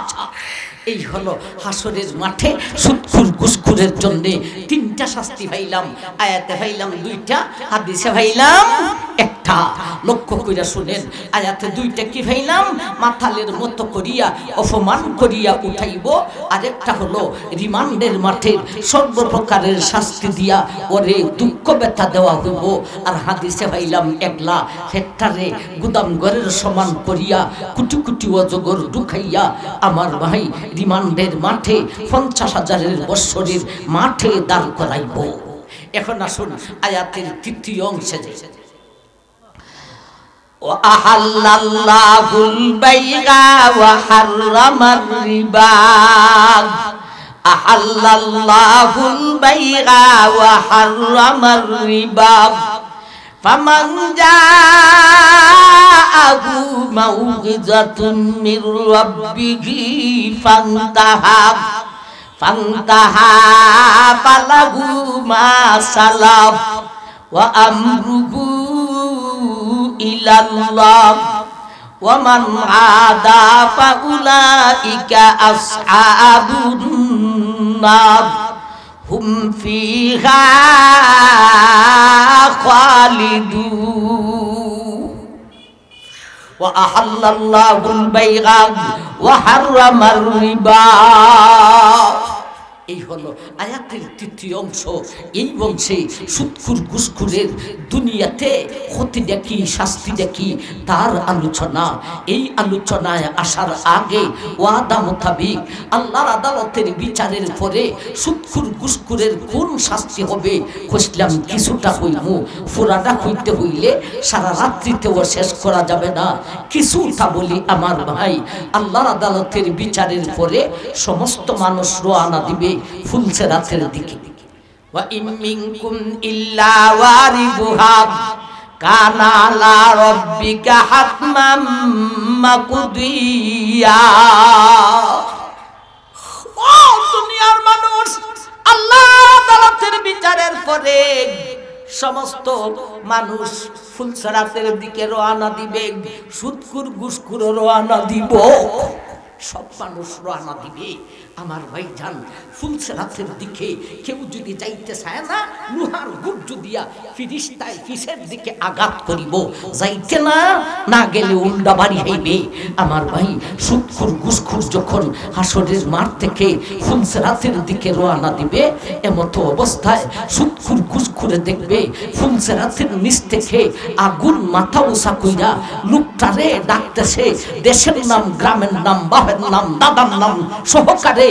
এই হলো হাসরের মাঠে সুদখোর ঘুষখোরের জন্য 3টা শাস্তি পাইলাম। আয়াতে পাইলাম 2টা, হাদিসে পাইলাম 1টা। লক্ষ্য কইরা শুনেন, আয়াতে 2টা কি পাইলাম? মাথালের মতো করিয়া অপমান করিয়া উঠাইব, আর একটা হলো রিমান্ডের মাঠের সর্বপ্রকারের শাস্তি দিয়া ওরে দুঃখ ব্যথা দেওয়া হইব। আর হাদিসে পাইলাম 1লা হেক্টারে গুদাম ঘরের সমান করিয়া কোটি কোটি অজগর ঢুকাইয়া আমার ভাই রিমান্ডের মাঠে 50,000 বৎসরের মাঠে দাঁড় করাইব। এখন আসুন আয়াতের 3য় অংশে। আহাল্লাল্লাহুল বাইগা ওয়া হাররামার রিবা। আহাল্লাল্লাহুল বাইগা ওয়া হাররামার রিবা। ফামান জাআহু মাউইযাতুম মির রাব্বিহি ফান্তাহা ফালাহু মা সালাফ ওয়া আমরুহু ইলাল্লাহ ওয়া মান আদা ফাউলাইকা আসহাবুন নার হুম ফিহা খালিদুন। ওয়া আহাল্লাল্লাহুল বাইগা ওয়া হাররামার রিবা। এই হলো আয়াতের তৃতীয় অংশ। এই বংশে সুৎখুর ঘুষখুরের দুনিয়াতে ক্ষতিটা কি শাস্তিটা কি তার আলোচনা। এই আলোচনায় আসার আগে ওয়াদা মোতাবিক আল্লাহর আদালতের বিচারের পরে সুৎখুর ঘুষখুরের কোন শাস্তি হবে কইলাম কিছুটা হইমু, পুরাটা হইতে হইলে সারা রাত্রিতেও শেষ করা যাবে না। কিছুটা বলি আমার ভাই, আল্লাহর আদালতের বিচারের পরে সমস্ত মানুষ রওনা দিবে ফুলসেরাতের দিকে। ওয়া ইন মিনকুম ইল্লা ওয়ারিদুহা কানা আলা রাব্বিকা হাতমান মাকদিয়া। ও দুনিয়ার মানুষ, আল্লাহর আদালতের বিচারের পরে সমস্ত মানুষ ফুলসেরাতের দিকে রওনা দিবে, সুৎখুর ঘুষখুর রওনা দিব, সব মানুষ রওনা দিবে। আমার ভাইজান ফুলসেরাতের দিকে কেউ যদি যাইতে চায় না, লোহার গুর্জ দিয়া ফিরিস্তায় ফিসের দিকে আঘাত করিব, যাইতে না না গেলে উল্টা বাড়ি হইবে। আমার ভাই সুৎখুর ঘুষখুর যখন হাসরের মাঠ থেকে ফুলসেরাতের দিকে রওনা দিবে, এমতো অবস্থায় সুৎখুর ঘুষখুরে দেখবে ফুলসেরাতের নিচ থেকে আগুন মাথা উঁচা কইরা লোকটারে ডাকতেছে, দেশের নাম, গ্রামের নাম, বাপের নাম, দাদার নাম সহকারে,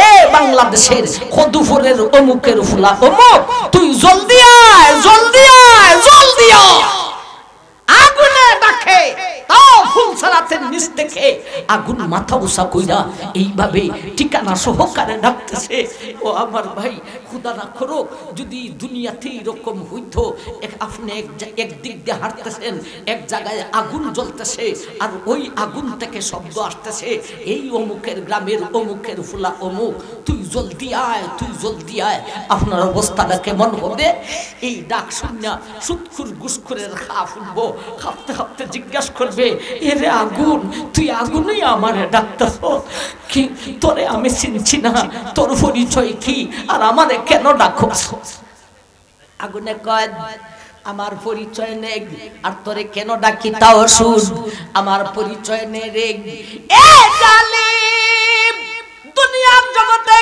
এ বাংলাদেশের কদুপুরের অমুকের ফুলা অমুক, তুই জলদি আয়, জলদি আয়, জলদি আয়। আগুনে ডাকে, তাও ফুলসেরাতের নিচ থেকে আগুন মাথা উঁচা কইরা এইভাবে ঠিকানা সহকারে ডাকতেছে। ও আমার ভাই, খুদা না করো যদি দুনিয়াতে এরকম হইতো, আপনি এক দিক দিয়ে হাঁটতেছেন, এক জায়গায় আগুন জ্বলতেছে আর ওই আগুন থেকে শব্দ আসতেছে, এই অমুকের গ্রামের অমুকের ফুলা অমুক, তুই জলদি আয়, তুই জলদি আয়। আপনার অবস্থাটা কেমন হবে? এই ডাক শুনিয়া সুৎখুর ঘুষখুরের খা ফুলবো, কাঁপতে কাঁপতে জিজ্ঞাসা করবে, এরে আগুন, তুই আগুনই আমারে ডাকতেছ, কি তোরে আমি চিনছি না, তোর পরিচয় কি আর আমারে কেন ডাকছ? আগুনে কয়, আমার পরিচয় নেই, আর তোরে কেন ডাকি তাও শুন, আমার পরিচয় নেই রে। এ জালিম, দুনিয়ার জগতে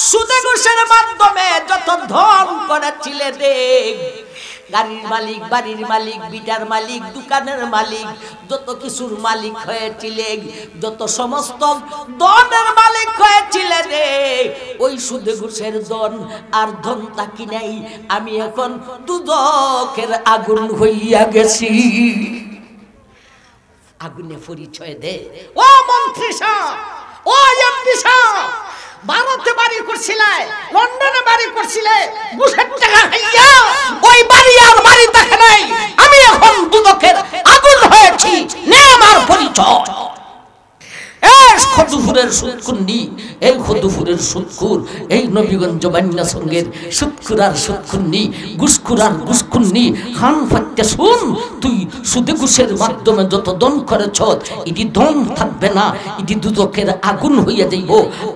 সুদে ঘুষের মাধ্যমে যত ধন করেছিলে দেখ, গাড়ির মালিক, বাড়ির মালিক, বিটার মালিক, দোকানের মালিক, যত কিছুর মালিক হয়েছিলে, যত সমস্ত ধনের মালিক হয়েছিলে রে, ওই সুদে ঘুষের ধন আর ধন তাকি নাই, আমি এখন দুদকের আগুন হইয়া গেছি। আগুনে পরিচয় দে। ও মন্ত্রী সাহেব, ও এমপি সাহেব, ভারতে বাড়ি করছিলে, লন্ডনে বাড়ি করছিলে, ঘুষের টাকা খাইয়া ওই বাড়ি আর বাড়ি দেখে নাই, আমি এখন দুদকের আগুন হয়েছি, নে আমার পরিচয়। এই খদুপুরের সুৎকুন্নি, এই খদুপুরের সুৎকুর, এই নবীগঞ্জ বান্না সঙ্গের সুৎকুর আর সুৎকুন্নি, ঘুষখুর আর ঘুষকুন্নি, খান ফাটতে শুন, তুই সুদে ঘুষের মাধ্যমে যত দন করেছ, এটি দন থাকবে না, এটি দুদকের আগুন হইয়া যাইব,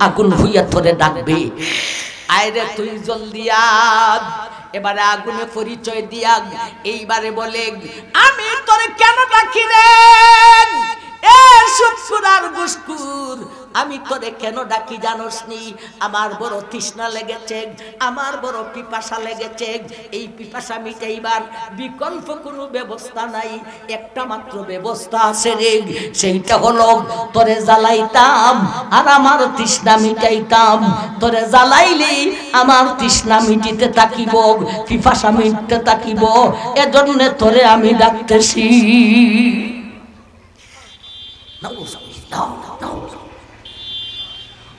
আগুন হইয়া তোরে ডাকবে, আয়রে তুই জলদি আয়। এবারে আগুনে পরিচয় দিয়া এইবারে বলে, আমি তোরে কেন ডাকি রে, এ সুৎখুর আর ঘুষখুর, আমি তোরে কেন ডাকি জানোস নি? আমার বড় তৃষ্ণা লেগেছে, আমার বড় পিপাসা লেগেছে, এই পিপাসা মিটাইবার বিকল্প কোনো ব্যবস্থা নাই, একটা মাত্র ব্যবস্থা আছে রে, সেইটা হলো তোরে জ্বালাইতাম আর আমার তৃষ্ণা মিটাইতাম, তোরে জ্বালাইলি আমার তৃষ্ণা মিটিতে থাকিব, পিপাসা মিটতে থাকিব, এজন্য তোরে আমি ডাকতেছি।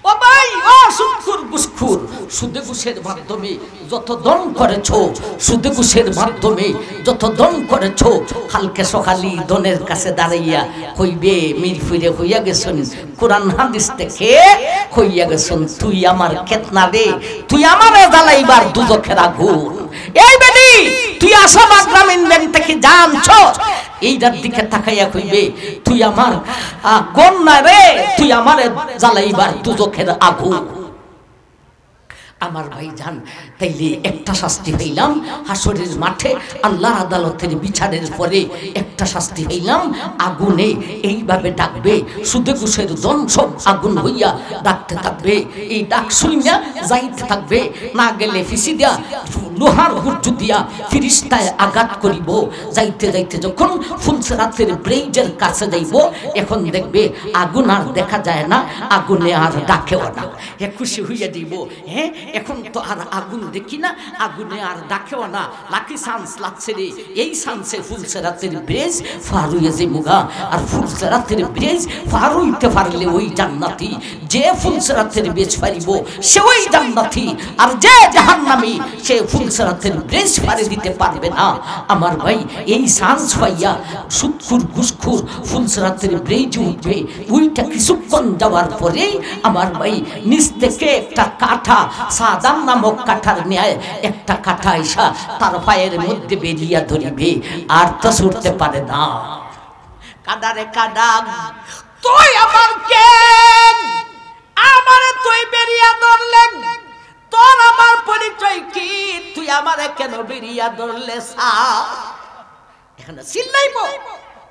ও ভাই, ও সুৎখুর ঘুষখুর, সুদে ঘুষের মাধ্যমে যত দন করেছো, সুদে ঘুষের মাধ্যমে যত দন করেছো, কালকে সকালে দনের কাছে দাঁড়াইয়া কইবে, মির ফিরে হইয়া গেছেন কোরআন হাদিস থেকে হইয়া গেছেন, তুই আমার কেতনা রে, তুই আমারে জ্বালাইবার দুদকের আগুন। এই বেটি, তুই আসাবাদ গ্রামীণ ব্যাংক থেকে জানছ, এইটার দিকে তাকাইয়া কইবে, তুই আমার কন্যা রে, তুই আমারে জ্বালাইবার দুদকের আগুন। আমার ভাইজান, তাইলে একটা শাস্তি হইলাম হাসরের মাঠে আল্লাহর আদালতের বিচারের পরে, একটা শাস্তি হইলাম আগুনে এইভাবে ডাকবে, সুদে ঘুষের দন সব আগুন হইয়া ডাকতে থাকবে। এই ডাক শুনিয়া যাইতে থাকবে, না গেলে ফিসি দিয়া লোহার গুর্জু দিয়া ফিরিস্তায় আঘাত করিব। যাইতে যাইতে যখন ফুলসেরাতের ব্রেইজের কাছে যাইব, এখন দেখবে আগুন আর দেখা যায় না, আগুনে আর ডাকেও না। খুশি হইয়া দিব, হ্যাঁ এখন তো আর আগুন দেখি না, আগুনে আর ডাকেও না, লাকি চান্স লাগছে রে। এই চান্সে ফুলসেরাতের ব্রেজ পার হইয়া যাইবগা। আর ফুলসেরাতের ব্রেজ পার হইতে পারলে ওই জান্নাতি, যে ফুলসেরাতের ব্রেজ পারিব সে ওই জান্নাতি, আর যে জাহান্নামী সে ফুলসেরাতের ব্রেজ পারে দিতে পারবে না। আমার ভাই এই চান্স পাইয়া সুদখুর ঘুষখুর ফুলসেরাতের ব্রেজ উঠবে। ওইটা কিছুক্ষণ যাওয়ার পরেই আমার ভাই নিচ থেকে একটা কাঠা, সাদাম নামক কাঠার ন্যায় একটা কাঠা আইসা তার পায়ের মধ্যে বেরিয়া ধরিবে, আর তো ছুটতে পারে না। কাদারে কাদা, তুই আমার কে? আমারে তুই বেরিয়া ধরলে, তোর আমার পরিচয় কি? তুই আমারে কেন বেরিয়া ধরলে? এখানে চিল্লাইব।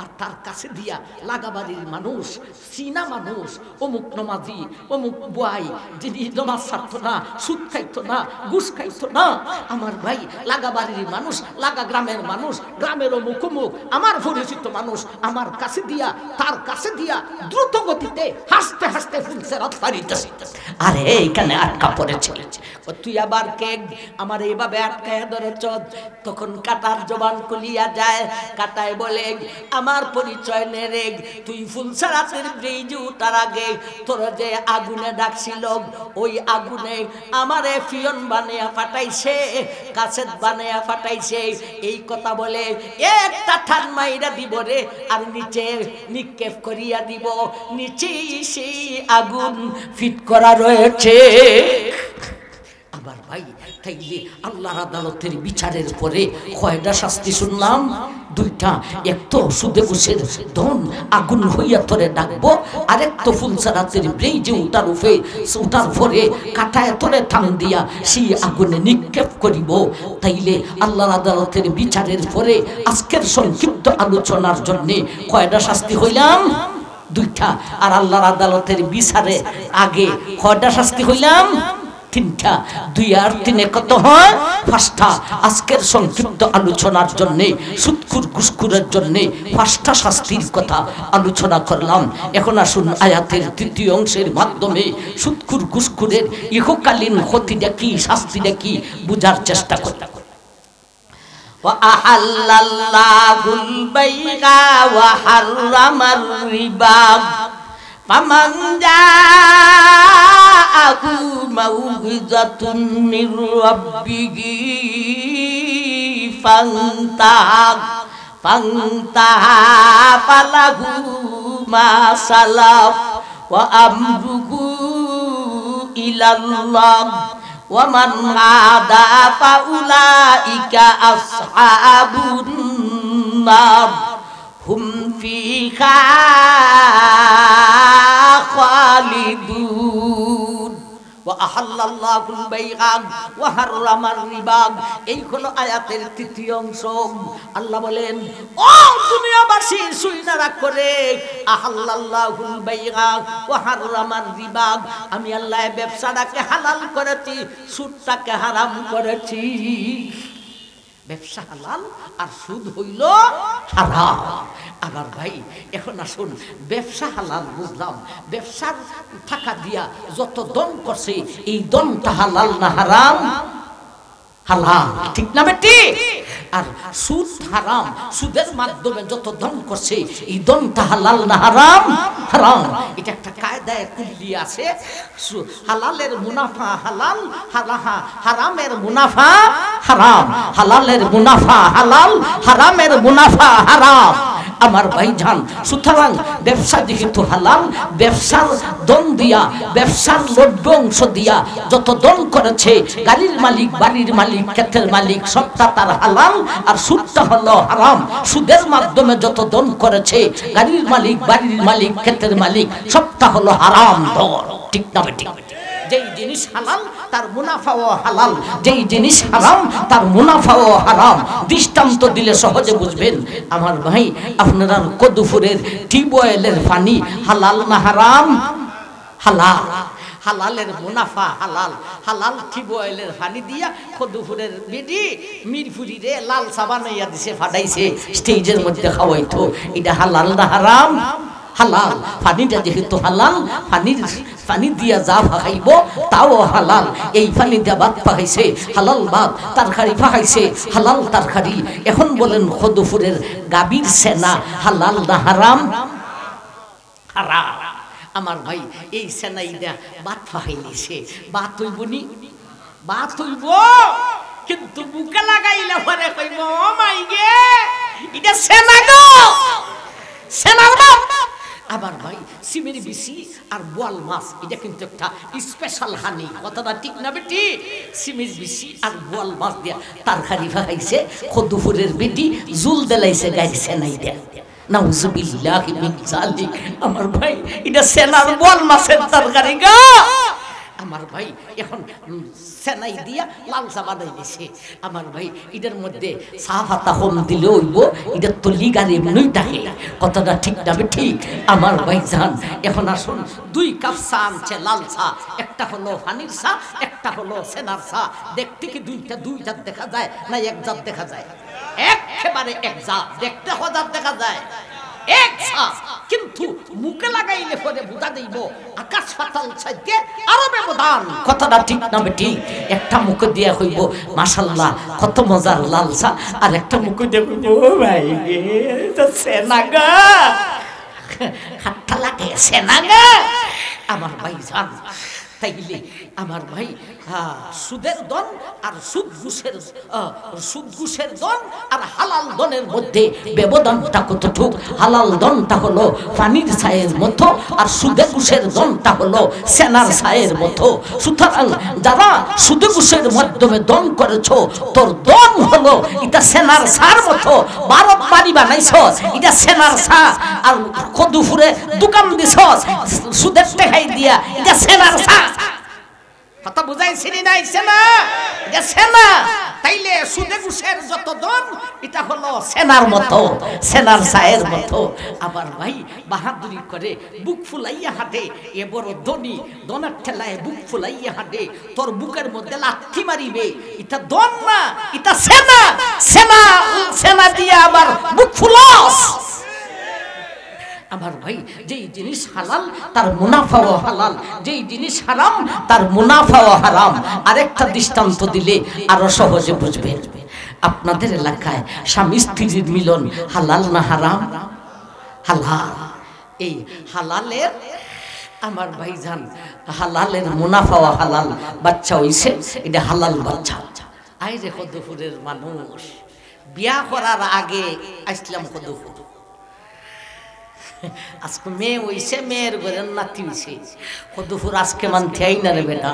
আর তার কাছে দিয়া লাগাবাড়ির মানুষ, চীনা মানুষ, অমুক নমাজি, অমুক বুয়াই, যিনি নমাজ ছাড়তো না, সুদ খাইতো না, ঘুষ খাইতো না, আমার ভাই লাগাবাড়ির মানুষ, লাগা গ্রামের মানুষ, গ্রামের অমুক অমুক আমার পরিচিত মানুষ আমার কাছে দিয়া, তার কাছে দিয়া দ্রুত গতিতে হাসতে হাসতে ফুলসেরাত পারিতেছে। আরে এইখানে আটকা পড়েছে, তুই আবার কে? আমার এইভাবে আটকায়া ধরেছ। তখন কাটার জবান খুলিয়া যায়, কাটায় বলে, আমার পরিচয় নে রে, তুই ফুলসেরাতের ব্রিজে উঠার আগে তোর যে আগুনে ডাকছিল, ওই আগুনে আমারে ফিয়ন বানিয়া পাঠাইছে, কাছেত বানিয়া পাঠাইছে। এই কথা বলে একটা ঠান মাইরা দিব রে, আর নিচে নিক্ষেপ করিয়া দিব, নিচে সেই আগুন ফিট করা রয়েছে। আবার ভাই, তাইলে আল্লাহর আদালতের বিচারের পরে কয়টা শাস্তি শুনলাম? দুইটা। এক তো সুদে ঘুষের ধন আগুন হইয়া তোরে ডাকবো, আরেক তো ফুলসেরাতের ব্রিজে উঠার পরে কাটায় তোরে টান দিয়া সেই আগুনে নিক্ষেপ করিব। তাইলে আল্লাহর আদালতের বিচারের পরে আজকের সংক্ষিপ্ত আলোচনার জন্য কয়টা শাস্তি হইলাম? দুইটা। আর আল্লাহর আদালতের বিচারে আগে কয়টা শাস্তি হইলাম? তিনটা। 2 আর 3 কত হয়? 5টা। আজকের সংক্ষিপ্ত আলোচনার জন্য সুদখুর ঘুষখুরের জন্য 5টা শাস্তির কথা আলোচনা করলাম। এখন আসুন আয়াতের 3য় অংশের মাধ্যমে সুদখুর ঘুষখুরের ইহকালীন ক্ষতিটা কি, শাস্তিটা কি বুঝার চেষ্টা করি। وَأَحَلَّ اللَّهُ الْبَيْعَ وَحَرَّمَ الرِّبَا فَمَنْ جَاءَهُ مَوْعِظَةٌ مِّن رَّبِّهِ فَانْتَهَى فَلَهُ مَا سَلَفَ وَأَمْرُهُ إِلَى اللَّهِ وَمَنْ عَادَ فَأُولَئِكَ أَصْحَابُ النَّارِ هُمْ فِيهَا خَالِدُونَ وَأَحَلَّ اللَّهُ الْبَيْعَ وَحَرَّمَ الرِّبَا। এই হলো আয়াতের 3য় অংশ। আল্লাহ বলেন, ও দুনিয়াবাসী শুইনা রাখো রে, আহাল্লাল্লাহুল বাইআ ওয়া হাররামার রিবা, আমি আল্লাহ ব্যবসাটাকে হালাল করেছি, সুদটাকে হারাম করেছি। ব্যবসা হালাল আর সুদ হইল হারাম। আবার ভাই, এখন আসুন, ব্যবসা হালাল বুঝলাম, ব্যবসার টাকা দিয়া যত দন করছে এই দনটা হালাল না হারাম? হালাল, ঠিক না বেটি? আর সুদ হারাম, সুদের মাধ্যমে যত দন করছে এই দনটা হালাল না হারাম? হারাম। এটা একটা কায়দায় কুল্লি আছে, হালালের মুনাফা হালাল, হারামের মুনাফা হারাম। হালালের মুনাফা হালাল, হারামের মুনাফা হারাম। আমার ভাইজান, সুতরাং ব্যবসা যেহেতু হালাল, ব্যবসার দন দিয়া, ব্যবসার লভ্য অংশ দিয়া যত দন করেছে, গাড়ির মালিক, বাড়ির মালিক, ক্ষেতের মালিক, সবটা তার হালাল, আর সুদটা হলো হারাম। সুদের মাধ্যমে যত দন করেছে, গাড়ির মালিক, বাড়ির মালিক, ক্ষেতের মালিক, সবটা হলো হারাম দন, ঠিক না বেটি? যেই জিনিস হালাল তার মুনাফাও হালাল, যেই জিনিস হারাম তার মুনাফাও হারাম। দৃষ্টান্ত দিলে সহজে বুঝবেন। আমার ভাই, আপনারা কদুপুরের টিউবওয়েলের পানি হালাল না হারাম? হালাল। হালালের মুনাফা হালাল। হালাল টিউবওয়েলের পানি দিয়া কদুপুরের বেডি মিরপুরি রে লাল চা বানাইয়া দিছে, ফাটাইছে, স্টেজের মধ্যে খাওয়াইতো। এটা হালাল না হারাম? হালাল। পানিটা যেহেতু হালাল, পানি দিয়া যা খাইব তাও হালাল। এই পানি দিয়া ভাত পাকাইছে, হালাল ভাত, তরকারি পাকাইছে, হালাল তরকারি। এখন বলেন কদুপুরের গাভীর সেনা হালাল না হারাম? হারাম। আমার ভাই, এই সেনাইটা ভাত পাকাইছে, ভাত হইব নি? ভাত হইব, কিন্তু বুকে লাগাইলে পরে কইব ও মাই গে এটা সেনা গো, সেনার ভাত। আবার ভাই, সিমের বিসি আর বোয়াল মাছ এটা কিন্তু একটা স্পেশাল হানি, কথাটা ঠিক না বেটি? সিমের বিসি আর বোয়াল মাছ দিয়া তরকারি পাকাইছে, কদুপুরের বেটি জুল দেলাইছে গাইছে নাই দেয়া। নাউজুবিল্লাহি মিন যালিক। আমার ভাই, এটা সেনার বোয়াল মাছের তরকারি গা। আমার ভাই, এখন সেনাই দিয়া লাল চা বানাই দিছে। আমার ভাই, এটার মধ্যে চা পাতা কম দিলে হইব, এটা তো লিগার এমনি থাকে, কথাটা ঠিক না ঠিক? আমার ভাই জান, এখন আসুন, 2 কাপ চা আনছে লাল চা, একটা হলো পানির চা, একটা হলো সেনার চা। দেখতে কি দুই জাত দেখা যায় না এক জাত দেখা যায়? একেবারে এক জাত। দেখতে হাজার দেখা যায় এক জাত, কিন্তু মুখে লাগাইলে পরে বুঝা দেব আকাশ পাতাল চাইতে আরো ব্যবধান, কথাটা ঠিক না বেটি? একটা মুখে দিয়া কইব মাশাআল্লাহ কত মজার লাল চা, আর একটা মুখে দিয়া কইব ও ভাই এটা সেনা গা, খাট্টা লাগে সেনা গা। আমার ভাই জান, তাইলে আমার ভাই, সুদের দন আর সুদ ঘুষের দন আর হালাল দনের মধ্যে ব্যবধানটা কতটুক? হালাল দনটা হলো পানির ছায়ের মতো, আর সুদে ঘুষের দনটা হলো সেনার ছায়ের মতো। সুতরাং যারা সুদে ঘুষের মাধ্যমে দন করেছো, তোর দন হলো এটা সেনার ছার মতো। ভারত বাড়ি বানাইছ, এটা সেনার ছা। আর কদুপুরে দোকান দিছ সুদের টেকাই দিয়া, এটা সেনার ছা। কথা বুঝাইছিনি না? সেনা, এটা সেনা। তাইলে সুদে ঘুষের যত দন এটা হলো সেনার মতো, সেনার ছায়ের মতো। আবার ভাই, বাহাদুরি করে বুক ফুলাইয়া হাঁটে, এ বড় ধনী, দনের ঠেলায় বুক ফুলাইয়া হাঁটে, তোর বুকের মধ্যে লাথি মারিবে। এটা দন না, এটা সেনা। সেনা, সেনা দিয়ে আবার বুক ফুলাস। আমার ভাই, যেই জিনিস হালাল তার মুনাফাও হালাল, যেই জিনিস হারাম তার মুনাফাও হারাম। আরেকটা দৃষ্টান্ত দিলে আরো সহজে বুঝবেন। আপনাদের এলাকায় স্বামী স্ত্রীর মিলন হালাল না হারাম? হালাল। এই হালালের, আমার ভাইজান, হালালের মুনাফাও হালাল। বাচ্চা হইছে, এটা হালাল বাচ্চা। আই রে কদুপুরের মানুষ, বিয়া করার আগে আসলাম কদুপুর, আজকে মেয়ে হইছে, মেয়ের ঘরের নাতি হইছে। কদুপুর আজকে মানতে আই না রে বেটা।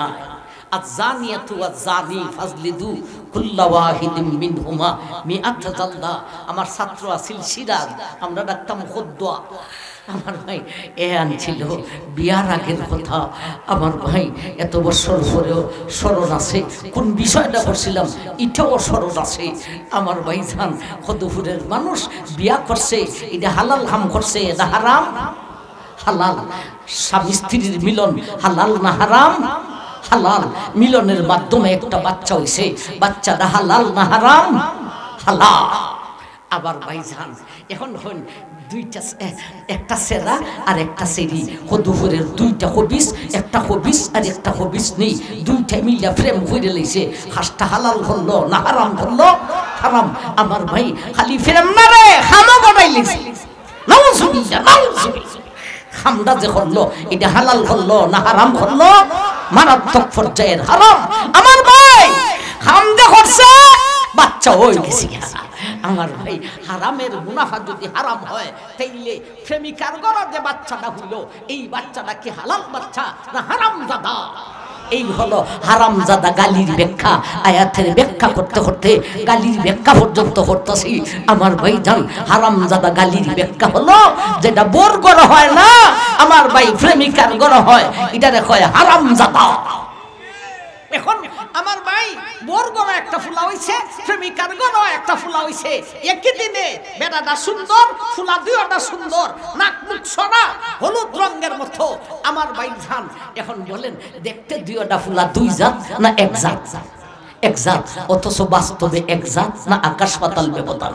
আযানিয়াতু ওয়াযানি ফাজলিদু কুল্লা ওয়াহিদিন মিনহুমা মিআত জালদা। আমার ছাত্র আছিল সিরাজ, আমরা ডাকতাম খোদ্দোয়া। আমার ভাই, এ আনছিল বিয়ার আগের কথা। আমার ভাই, এত বছর পরেও স্মরণ আছে। কোন বিষয়টা করছিলাম এটাও স্মরণ আছে। আমার ভাই জান, কদুপুরের মানুষ বিয়া করছে, এটা হালাল হাম করছে, এটা হারাম? হালাল। স্বামী স্ত্রীর মিলন হালাল না হারাম? হালাল। মিলনের মাধ্যমে একটা বাচ্চা হইছে, বাচ্চাটা হালাল না হারাম? হালাল। আবার ভাইজান, এখন হন দুইটা, একটা সেরা আর একটা সেরি। কদুপুরের দুইটা হবিস, একটা হবিস আর একটা হবিস নেই, দুইটা মিলিয়া ফ্রেম করে লইছে। হাঁসটা হালাল করলো না হারাম করলো? হারাম। আমার ভাই, খালি ফ্রেম না রে, হামও বানাই লইছে। নাউজুবিল্লাহ, নাউজুবিল্লাহ। হামদা যে করলো, এটা হালাল করলো না হারাম করলো? মারাত্মক পর্যায়ের হারাম। আমার ভাই, হামদা করছে, বাচ্চা হয়ে গেছে। আমার ভাই, হারামের মুনাফা যদি হারাম হয়, তাইলে প্রেমিকার ঘরে যে বাচ্চাটা হইলো, এই বাচ্চাটা কি হালাল বাচ্চা না হারামজাদা? এই হলো হারামজাদা গালির ব্যাখ্যা। আয়াতের ব্যাখ্যা করতে করতে গালির ব্যাখ্যা পর্যন্ত করতেছি। আমার ভাই জান, হারামজাদা গালির ব্যাখ্যা হলো যেটা বোর ঘরে হয় না, আমার ভাই প্রেমিকার ঘরে হয়, এটারে কয় হারামজাদা। এখন আমার ভাই বোর গড় একটা ফুলা হইছে, প্রেমিকার গড় একটা ফুলা হইছে, একই দিনে বেড়াটা সুন্দর, ফুলা দুইটা সুন্দর, নাক মুখ সরা হলুদ রঙের মতো। আমার ভাই জান এখন বলেন দেখতে দুইটা ফুলা দুই জাত না এক জাত? এক জাত, অথচ বাস্তবে এক জাত না আকাশ পাতাল ব্যবধান।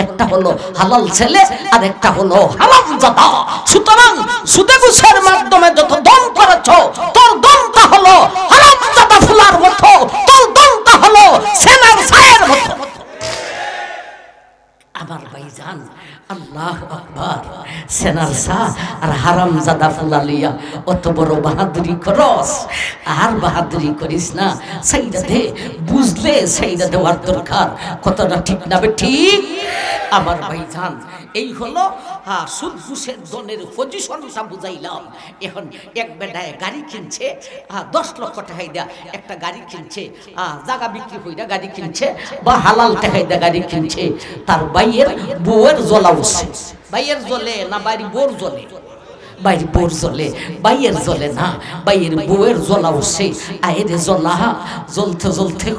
একটা হলো হালাল ছেলে আর একটা হলো হারামজাদা। সুতরাং সুদে ঘুষের মাধ্যমে যত দন করেছো, তোর দনটা হলো হারামজাদা ফুলার মতো, তোর দনটা হলো সেনার ছায়ের মতো। আমার ভাইজান আল্লাহু আকবার, সেনার ছা আর হারামজাদা ফুলা লইয়া অত বড় বাহাদুরি করস? আর বাহাদুরি করিস না, সাইডা দে, বুঝলে সাইডা দেওয়ার দরকার। কতটা ঠিক না ঠিক? আমার ভাইজান এই হলো সুদ ঘুষের দনের পজিশনটা বুঝাইলাম। এখন এক বেটায় গাড়ি কিনছে, 10 লক্ষ টাকাই দেয়া একটা গাড়ি কিনছে, জায়গা বিক্রি কইরা গাড়ি কিনছে বা হালাল টাকাই দেয়া গাড়ি কিনছে। তার বাইয়ের বউয়ের জ্বলা উঠছে। বাইয়ের জ্বলে না বাড়ি বোর জ্বলে? বাইরে বোর জ্বলে, বাইয়ের জ্বলে না, বাইয়ের বউয়ের জ্বলা উঠছে। আয়ের জ্বলা জ্বলতে জ্বলতে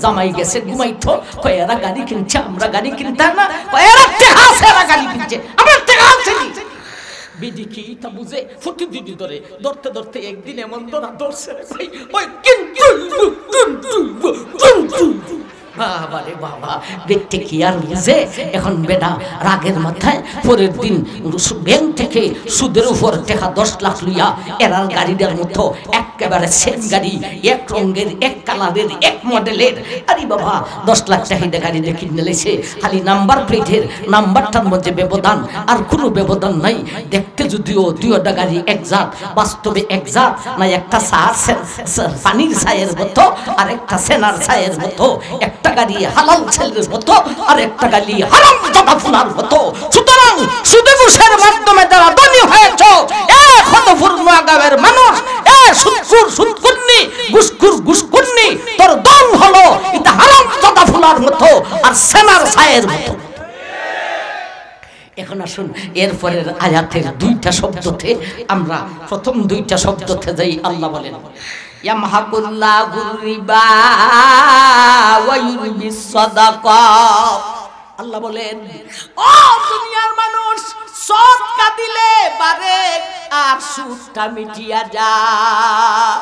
জামাই গেছে ঘুমাইতো, কয়েরা গাড়ি কিনছে, আমরা গাড়ি কিনতাম না, কয়েরা টেহা সেরা গাড়ি কিনছে, আমরা টেহা আনছি। বিধি কি তা বুঝে ফুটি দিদি ধরে ধরতে ধরতে একদিন এমন ধরা ধরছে ভাই, ওই কিন্তু বাবা রে বাবা, দেখতে কি আর বুঝে? এখন বেটা রাগের মাথায় পরের দিন ব্যাংক থেকে সুদের উপর টাকা 10 লাখ লইয়া এরার গাড়িটার মতো একেবারে সেম গাড়ি, এক রঙের, এক কালারের, এক মডেলের। আরে বাবা 10 লাখ টাকা গাড়ি দেখে নিলেছে, খালি নাম্বার প্লেটের নাম্বারটার মধ্যে ব্যবধান, আর কোনো ব্যবধান নাই। দেখতে যদিও দুইটা গাড়ি এক জাত, বাস্তবে এক জাত না। একটা পানির ছায়ের মতো আর একটা সেনার ছায়ের মতো। একটা গাড়ি হালাল ছেলের মতো আর একটা গাড়ি হারামজাদা ফুলার মতো। সুতরাং সুদে ঘুষের মাধ্যমে যারা ধনী হয়েছ, ক্ষতপূর্ণ আগামের মানুষ, সুদখোর সুদকুন্নি, ঘুষখোর ঘুষকুন্নি, তোর দম হলো এটা হারামজাদা ফুলার মতো আর সেনার ছায়ের মতো। এখন আসুন এরপরের আয়াতের 2টা শব্দতে আমরা প্রথম 2টা শব্দতে যাই। আল্লাহ বলেন ইয়ামহাকুল্লাহু রিবা ওয়া ইউরবিস সাদাকাত। আল্লাহ বলেন ও দুনিয়ার মানুষ, সদকা দিলে বাড়ে আর সুদটা মিটিয়া যায়।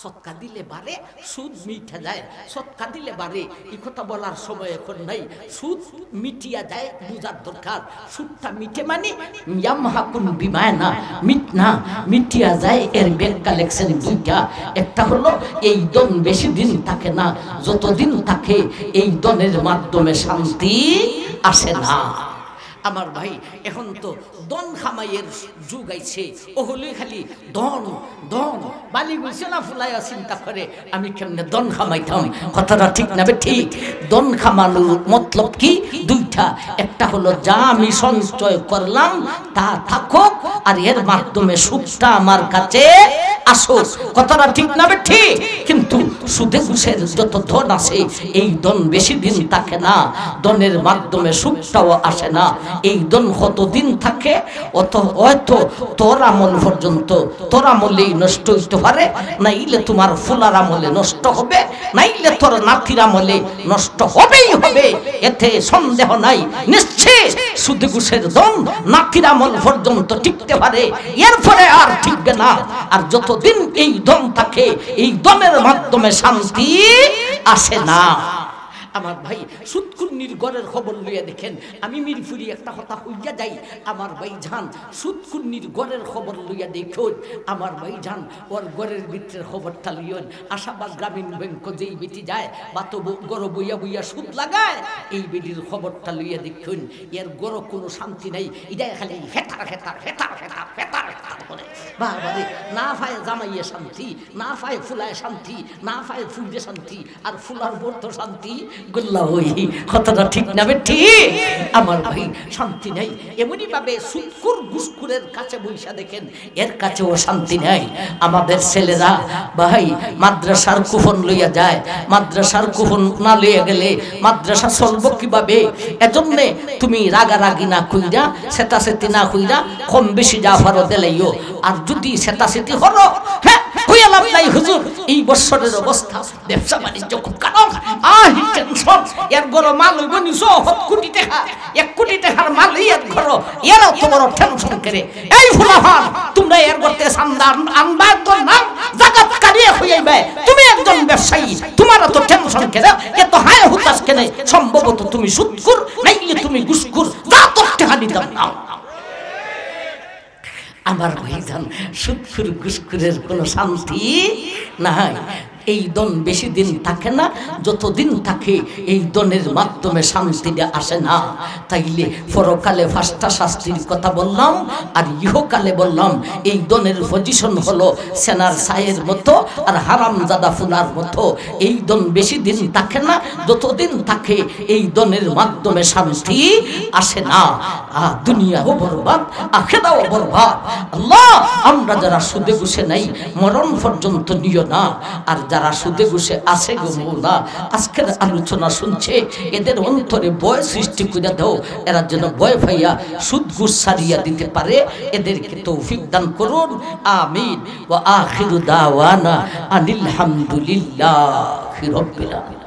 সদকা দিলে বাড়ে, সুদ মিঠা যায়। সদকা দিলে বাড়ে এই কথা বলার সময় এখন নাই। সুদ মিটিয়া যায় বুঝার দরকার। সুদটা মিটে মানে ইয়ামহাকুন বিমায়না মিট না, মিটিয়া যায়। এর ব্যাখ্যা লেখছেন 2টা। একটা হলো এই দন বেশি দিন থাকে না, যতদিন থাকে এই দনের মাধ্যমে শান্তি আসে না। আমার ভাই এখন তো দন খামাইয়ের যুগ আইছে, ও হলে খালি দন দন বালি বলছে না ফুলাইয়া চিন্তা করে আমি কেমনে দন খামাইতাম। কথাটা ঠিক না ঠিক? দন খামানোর মতলব কি? 2টা। একটা হলো যা আমি সঞ্চয় করলাম তা থাকুক, আর এর মাধ্যমে সুদটা আমার কাছে আসুক। কথাটা ঠিক না ঠিক? কিন্তু সুদে ঘুষের যত ধন আছে এই ধন বেশি দিন থাকে না, ধনের মাধ্যমে সুদটাও আসে না। এই ধন কতদিন থাকে? হয়তো তোর আমল পর্যন্ত, তোর আমলেই নষ্ট হইতে পারে, নাইলে তোমার ফুলার আমলে নষ্ট হবে, নাইলে তোর নাতির আমলে নষ্ট হবেই হবে, এতে সন্দেহ নাই। নিশ্চিত সুদে ঘুষের ধন নাতির আমল পর্যন্ত টিকতে পারে, এরপরে আর টিকবে না। আর যতদিন এই ধন থাকে এই ধনের মাধ্যমে শান্তি আসে না। আমার ভাই সুদকুন্নির গড়ের খবর লইয়া দেখেন। আমি মিরপুরি একটা কথা হইয়া যাই, আমার ভাই জান সুদকুন্নির গড়ের খবর লইয়া দেখুন। আমার ভাই জান ওর গড়ের ভিতরের খবরটা লইয়ন। আশাবাদ গ্রামীণ ব্যাংক যেই বেটি যায় বা তো গড় বইয়া বইয়া সুদ লাগায়, এই বেটির খবরটা লইয়া দেখুন। এর গড় কোনো শান্তি নাই, এটা খালি হেতার হেতার হেতার হেতার হেতার হেতার করে বাবারে। না পায় জামাইয়ে শান্তি, না পায় ফুলায় শান্তি, না পায় ফুলতে শান্তি, আর ফুলার বর্ত শান্তি গোল্লা ওই। কথাটা ঠিক না ঠিক? আমার ভাই শান্তি নাই। এমনি ভাবে সুদখোর ঘুষখোরের কাছে বইসা দেখেন, এর কাছেও শান্তি নাই। আমাদের ছেলেরা ভাই মাদ্রাসার কুপন লইয়া যায়, মাদ্রাসার কুপন না লইয়া গেলে মাদ্রাসা চলবো কিভাবে? এজন্য তুমি রাগারাগি না কইরা, সেতাসেতি না কইরা, কম বেশি যা পারো দিলাইও। আর যদি সেতাসেতি হলো, হ্যাঁ হইয়া লাভ নাই হুজুর, এই বছরের অবস্থা ব্যবসা বাণিজ্য খুব খারাপ, টেনশন, এর গরো মাল হইব নিছো 7 কোটি টাকা, 1 কোটি টাকার মাল এর গরো, এর অত বড় টেনশন করে। এই ফুলাহান তোমরা এর করতে সান্দান আনবা একজন নাম জাকাত কারিয়ে হইবে, তুমি একজন ব্যবসায়ী, তোমার তো টেনশন করে, এত হায় হুতাশ কেনে? সম্ভবত তুমি সুদখোর, নাইলে তুমি ঘুষখোর, যা তোর টাকা দিতাম না। আমার ভাইজান, সুদখোর ঘুষখোরের কোনো শান্তি নাই। এই দন বেশি দিন থাকে না, যতদিন থাকে এই দনের মাধ্যমে শান্তিটা আসে না। তাইলে পরকালে 5টা শাস্তির কথা বললাম, আর ইহকালে বললাম এই দনের পজিশন হলো সেনার ছায়ের মতো আর হারামজাদা ফুলার মতো। এই দন বেশি দিন থাকে না, যতদিন থাকে এই দনের মাধ্যমে শান্তি আসে না। দুনিয়াও বরবাদ, আখিরাও বরবাদ। আল্লাহ, আমরা যারা সুদে ঘুষে নাই মরণ পর্যন্ত নিও না, আর যারা সুদে ঘুষে আছে গো মওলা, আজকের আলোচনা শুনছে, এদের অন্তরে ভয় সৃষ্টি করে দাও, এরা যেন ভয় পাইয়া সুদ ঘুষ ছাড়িয়া দিতে পারে। এদেরকে তৌফিক দান করুন, আমিন। ওয়া আখিরু দাওয়ানা আনিল হামদুলিল্লাহি রাব্বিল আলামিন।